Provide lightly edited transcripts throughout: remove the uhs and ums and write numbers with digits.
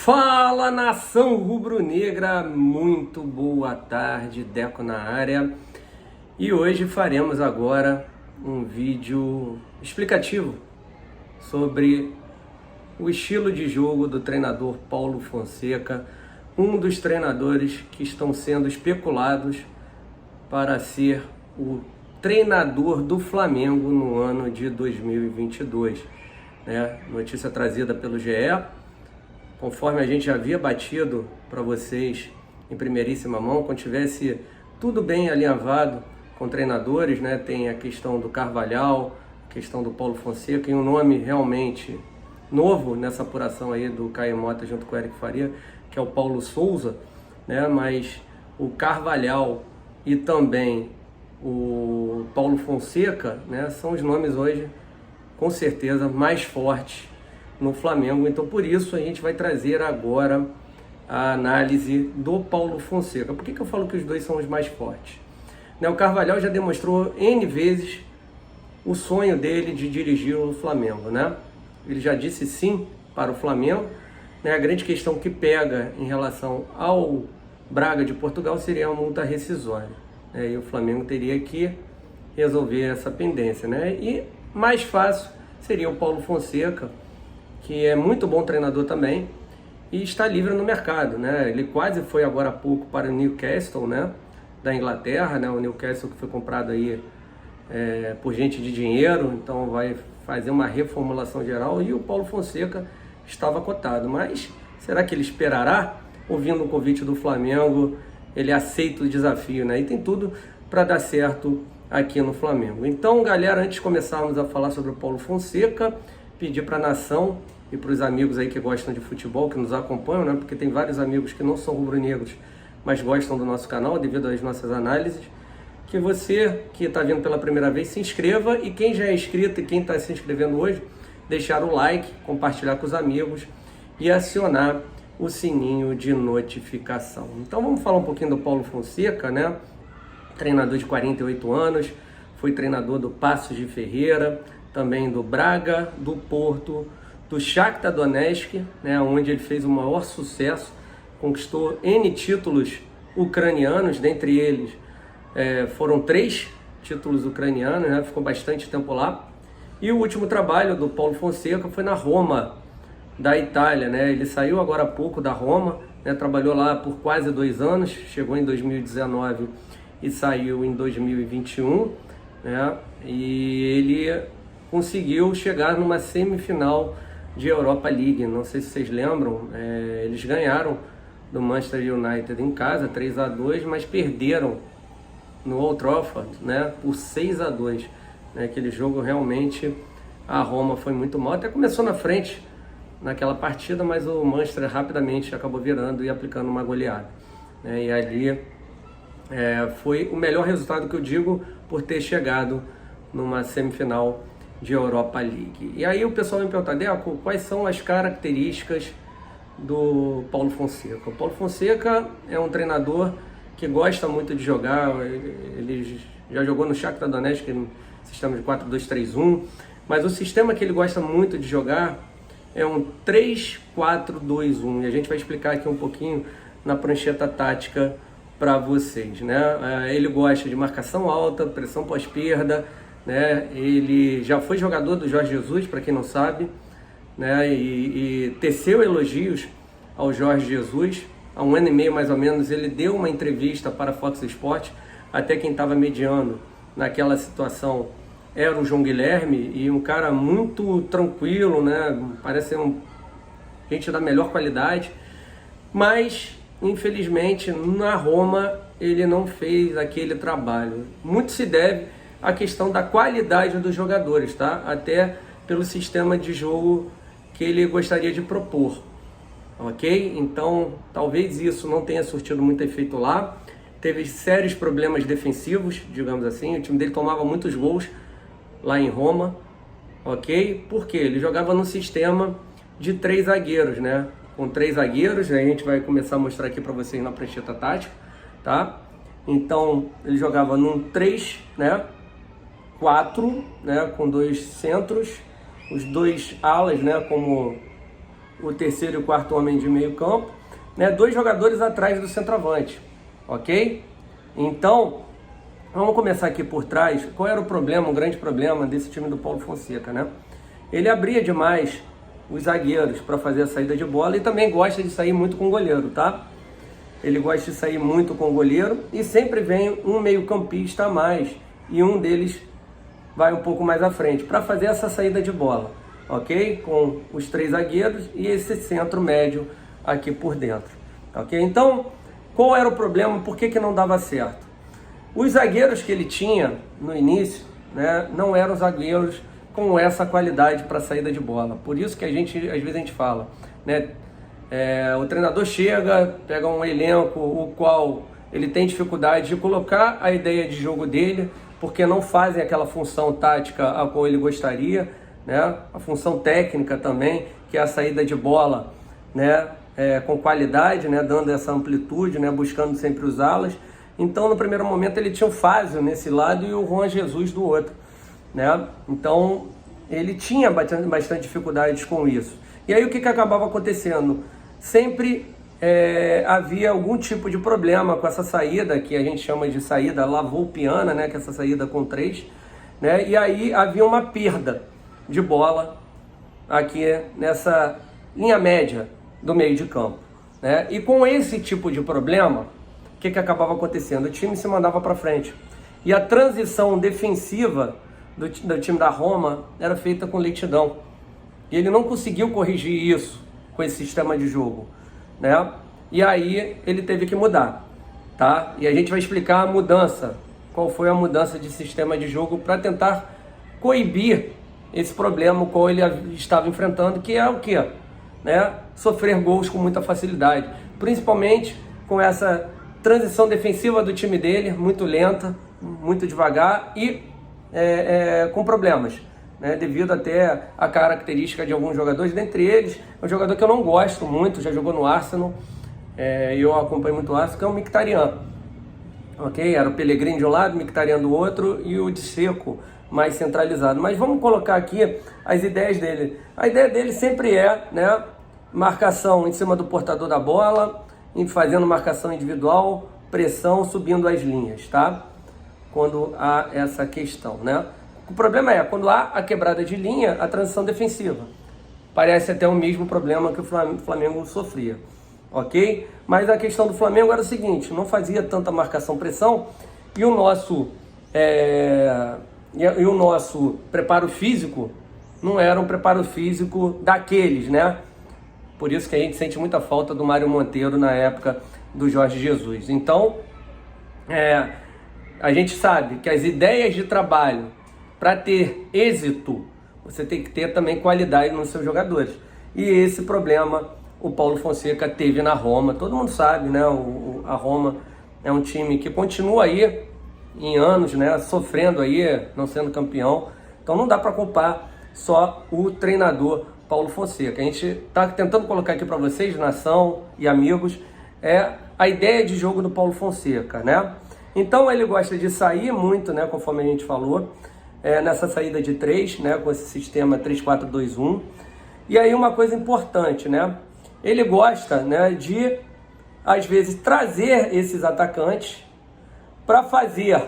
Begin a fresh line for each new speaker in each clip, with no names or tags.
Fala, nação rubro-negra, muito boa tarde, Deco na área. E hoje faremos agora um vídeo explicativo sobre o estilo de jogo do treinador Paulo Fonseca, um dos treinadores que estão sendo especulados para ser o treinador do Flamengo no ano de 2022. Notícia trazida pelo GE. Conforme a gente já havia batido para vocês em primeiríssima mão, quando tivesse tudo bem alinhavado com treinadores, tem a questão do Carvalhal, a questão do Paulo Fonseca, e um nome realmente novo nessa apuração aí do Caio Mota junto com o Eric Faria, que é o Paulo Souza, mas o Carvalhal e também o Paulo Fonseca, são os nomes hoje, com certeza, mais fortes no Flamengo. Então, por isso, a gente vai trazer agora a análise do Paulo Fonseca. Por que eu falo que os dois são os mais fortes? O Carvalhal já demonstrou N vezes o sonho dele de dirigir o Flamengo, Ele já disse sim para o Flamengo, A grande questão que pega em relação ao Braga de Portugal seria a multa rescisória, E o Flamengo teria que resolver essa pendência, E mais fácil seria o Paulo Fonseca, que é muito bom treinador também e está livre no mercado, Ele quase foi agora há pouco para o Newcastle, da Inglaterra, O Newcastle que foi comprado aí por gente de dinheiro, então vai fazer uma reformulação geral, e o Paulo Fonseca estava cotado. Mas será que ele esperará? Ouvindo o convite do Flamengo, ele aceita o desafio, E tem tudo para dar certo aqui no Flamengo. Então, galera, antes de começarmos a falar sobre o Paulo Fonseca, pedir para a nação e para os amigos aí que gostam de futebol, que nos acompanham, porque tem vários amigos que não são rubro-negros, mas gostam do nosso canal devido às nossas análises, que você que está vindo pela primeira vez se inscreva, e quem já é inscrito e quem está se inscrevendo hoje, deixar o like, compartilhar com os amigos e acionar o sininho de notificação. Então vamos falar um pouquinho do Paulo Fonseca, Treinador de 48 anos, foi treinador do Paços de Ferreira, também do Braga, do Porto, do Shakhtar Donetsk, onde ele fez o maior sucesso, conquistou N títulos ucranianos, dentre eles foram 3 títulos ucranianos, ficou bastante tempo lá. E o último trabalho do Paulo Fonseca foi na Roma, da Itália, Ele saiu agora há pouco da Roma, trabalhou lá por quase 2 anos, chegou em 2019 e saiu em 2021, E ele conseguiu chegar numa semifinal de Europa League. Não sei se vocês lembram, eles ganharam do Manchester United em casa 3-2, mas perderam no Old Trafford, por 6-2. Aquele jogo realmente a Roma foi muito mal, até começou na frente naquela partida, mas o Manchester rapidamente acabou virando e aplicando uma goleada, E ali foi o melhor resultado, que eu digo, por ter chegado numa semifinal de Europa League. E aí o pessoal me pergunta, Deco, quais são as características do Paulo Fonseca? O Paulo Fonseca é um treinador que gosta muito de jogar, ele já jogou no Shakhtar Donetsk, no sistema de 4-2-3-1, mas o sistema que ele gosta muito de jogar é um 3-4-2-1, e a gente vai explicar aqui um pouquinho na prancheta tática para vocês, Ele gosta de marcação alta, pressão pós-perda, Ele já foi jogador do Jorge Jesus, para quem não sabe, e teceu elogios ao Jorge Jesus. Há 1 ano e meio mais ou menos ele deu uma entrevista para a Fox Sports, até quem estava mediando naquela situação era o João Guilherme, e um cara muito tranquilo, parece ser gente da melhor qualidade, mas infelizmente na Roma ele não fez aquele trabalho. Muito se deve à questão da qualidade dos jogadores, até pelo sistema de jogo que ele gostaria de propor, ok? Então talvez isso não tenha surtido muito efeito lá. Teve sérios problemas defensivos, digamos assim. O time dele tomava muitos gols lá em Roma, ok? Porque ele jogava num sistema de 3 zagueiros, Com 3 zagueiros, a gente vai começar a mostrar aqui para vocês na prancheta tática, Então ele jogava num 3-4, com 2 centros, os 2 alas, como o terceiro e o quarto homem de meio campo, né? 2 jogadores atrás do centroavante, ok? Então, vamos começar aqui por trás. Qual era o problema, o grande problema desse time do Paulo Fonseca, né? Ele abria demais os zagueiros para fazer a saída de bola e também gosta de sair muito com o goleiro, tá? Ele gosta de sair muito com o goleiro e sempre vem um meio-campista a mais e um deles vai um pouco mais à frente para fazer essa saída de bola, ok? Com os 3 zagueiros e esse centro médio aqui por dentro, ok? Então, qual era o problema? Por que não dava certo? Os zagueiros que ele tinha no início, né, não eram zagueiros com essa qualidade para saída de bola. Por isso que às vezes a gente fala, né? O treinador chega, pega um elenco o qual ele tem dificuldade de colocar a ideia de jogo dele, porque não fazem aquela função tática a qual ele gostaria, né? A função técnica também, que é a saída de bola, né? Com qualidade, né? Dando essa amplitude, né? Buscando sempre usá-las. Então, no primeiro momento, ele tinha o Fázio nesse lado e o Juan Jesus do outro, né? Então, ele tinha bastante dificuldades com isso. E aí, o que acabava acontecendo? Sempre havia algum tipo de problema com essa saída, que a gente chama de saída lavoupiana, né? Que é essa saída com 3, né? E aí, havia uma perda de bola aqui nessa linha média do meio de campo, né? E com esse tipo de problema, o que acabava acontecendo? O time se mandava para frente. E a transição defensiva do time da Roma era feita com lentidão. E ele não conseguiu corrigir isso com esse sistema de jogo, né? E aí ele teve que mudar, tá? E a gente vai explicar a mudança, qual foi a mudança de sistema de jogo para tentar coibir esse problema qual ele estava enfrentando, que é o quê? Né? Sofrer gols com muita facilidade, principalmente com essa transição defensiva do time dele, muito lenta, muito devagar e com problemas, né? Devido até a característica de alguns jogadores, dentre eles, um jogador que eu não gosto muito, já jogou no Arsenal, eu acompanho muito o Arsenal, que é o Mkhitaryan, ok? Era o Pellegrini de um lado, o Mkhitaryan do outro e o Dzeko mais centralizado. Mas vamos colocar aqui as ideias dele. A ideia dele sempre né, marcação em cima do portador da bola, fazendo marcação individual, pressão, subindo as linhas, tá? Quando há essa questão, né? O problema é, quando há a quebrada de linha, a transição defensiva. Parece até o mesmo problema que o Flamengo sofria, ok? Mas a questão do Flamengo era o seguinte, não fazia tanta marcação-pressão e o nosso preparo físico não era um preparo físico daqueles, né? Por isso que a gente sente muita falta do Mário Monteiro na época do Jorge Jesus. Então, a gente sabe que as ideias de trabalho, para ter êxito, você tem que ter também qualidade nos seus jogadores. E esse problema o Paulo Fonseca teve na Roma. Todo mundo sabe, né? A Roma é um time que continua aí em anos, né? Sofrendo aí, não sendo campeão. Então não dá para culpar só o treinador Paulo Fonseca. A gente está tentando colocar aqui para vocês, nação e amigos, a ideia de jogo do Paulo Fonseca, né? Então ele gosta de sair muito, né? Conforme a gente falou, nessa saída de 3, né? Com esse sistema 3-4-2-1. E aí uma coisa importante, né? Ele gosta, né, de, às vezes, trazer esses atacantes para fazer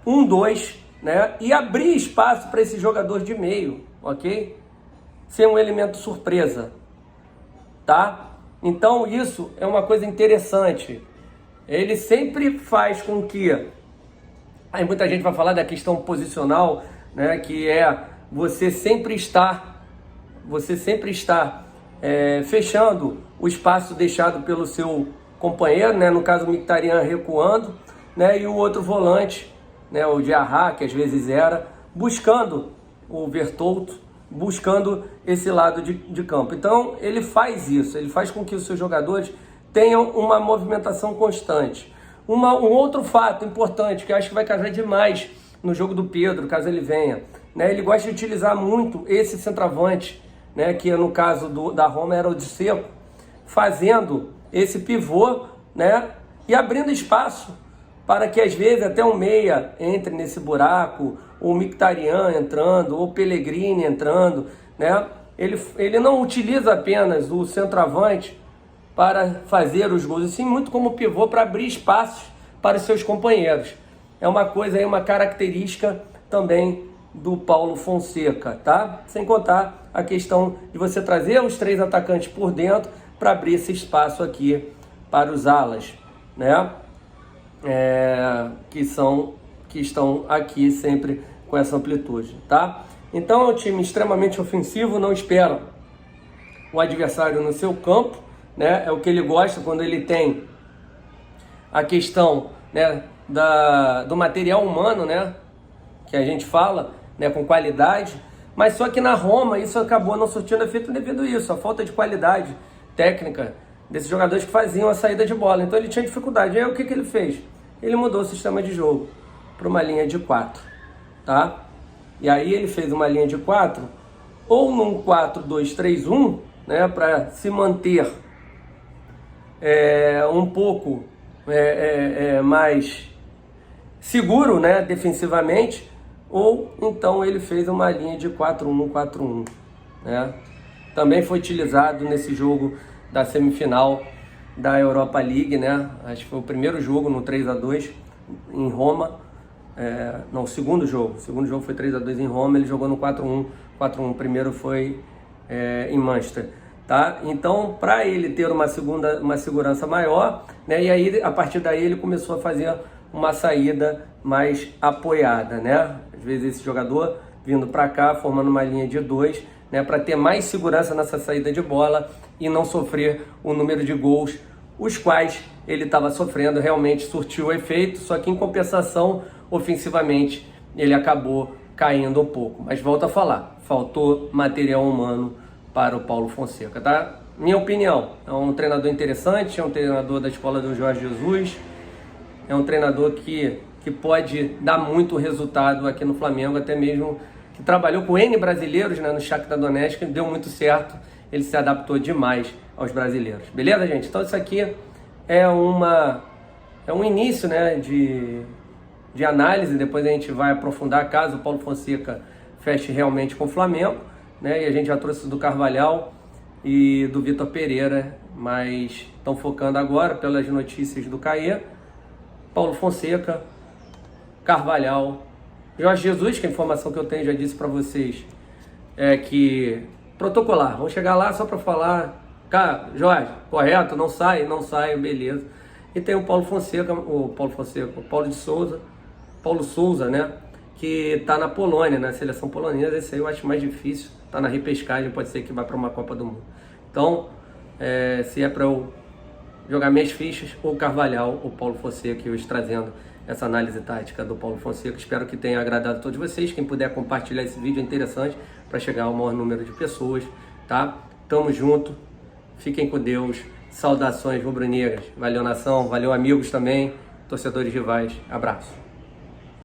1-2, né? E abrir espaço para esse jogador de meio, ok? Ser um elemento surpresa, tá? Então isso é uma coisa interessante. Ele sempre faz com que... Aí muita gente vai falar da questão posicional, né? Que é você sempre estar fechando o espaço deixado pelo seu companheiro, né? No caso o Mkhitaryan recuando, né? E o outro volante, né? O Diarra, que às vezes era, buscando o Vertonghen, buscando esse lado de campo. Então ele faz isso, ele faz com que os seus jogadores tenham uma movimentação constante. Um outro fato importante, que eu acho que vai casar demais no jogo do Pedro, caso ele venha, né? Ele gosta de utilizar muito esse centroavante, né? Que no caso da Roma era o Dzeko, fazendo esse pivô, né? E abrindo espaço para que às vezes até um meia entre nesse buraco, o Mkhitaryan entrando, ou o Pellegrini entrando, né? ele não utiliza apenas o centroavante para fazer os gols, e sim muito como pivô para abrir espaços para os seus companheiros. É uma coisa aí, uma característica também do Paulo Fonseca, tá? Sem contar a questão de você trazer os 3 atacantes por dentro para abrir esse espaço aqui para os alas, né? Que estão aqui sempre com essa amplitude, tá? Então é um time extremamente ofensivo, não espera o adversário no seu campo, né? É o que ele gosta quando ele tem a questão, né, do material humano, né, que a gente fala, né, com qualidade, mas só que na Roma isso acabou não surtindo efeito devido a isso, a falta de qualidade técnica desses jogadores que faziam a saída de bola. Então ele tinha dificuldade. E aí o que ele fez? Ele mudou o sistema de jogo para uma linha de 4, tá? E aí ele fez uma linha de 4 ou num 4-2-3-1, né, para se manter um pouco mais seguro, né, defensivamente, ou então ele fez uma linha de 4-1-4-1, né? Também foi utilizado nesse jogo da semifinal da Europa League, né? Acho que foi o primeiro jogo no 3-2 em Roma. Não, o segundo jogo foi 3-2 em Roma, ele jogou no 4-1, o primeiro foi em Manchester, tá? Então, para ele ter uma segurança maior, né? E aí, a partir daí, ele começou a fazer uma saída mais apoiada, né? Às vezes esse jogador vindo para cá, formando uma linha de 2, né? Para ter mais segurança nessa saída de bola e não sofrer o número de gols, os quais ele estava sofrendo, realmente surtiu o efeito, só que em compensação, ofensivamente, ele acabou caindo um pouco. Mas volto a falar, faltou material humano para o Paulo Fonseca, tá? Minha opinião, é um treinador interessante, é um treinador da escola do Jorge Jesus, é um treinador que pode dar muito resultado aqui no Flamengo, até mesmo que trabalhou com N brasileiros, né, no Shakhtar Donetsk, deu muito certo, ele se adaptou demais aos brasileiros. Beleza, gente? Então isso aqui é um início, né, de análise, depois a gente vai aprofundar caso o Paulo Fonseca feche realmente com o Flamengo, né, e a gente já trouxe do Carvalhal e do Vitor Pereira, mas estão focando agora pelas notícias do Caê, Paulo Fonseca, Carvalhal, Jorge Jesus, que a informação que eu tenho, já disse para vocês, é que protocolar, vamos chegar lá só para falar, cara, Jorge, correto, não sai, beleza. E tem o Paulo Souza, né, que tá na Polônia, na seleção polonesa. Esse aí eu acho mais difícil, tá na repescagem, pode ser que vá para uma Copa do Mundo. Então, se é para eu jogar minhas fichas, ou Carvalhal, ou Paulo Fonseca, hoje trazendo essa análise tática do Paulo Fonseca. Espero que tenha agradado a todos vocês. Quem puder compartilhar esse vídeo é interessante para chegar ao maior número de pessoas, tá? Tamo junto, fiquem com Deus, saudações rubro-negras, valeu nação, valeu amigos também, torcedores rivais, abraço.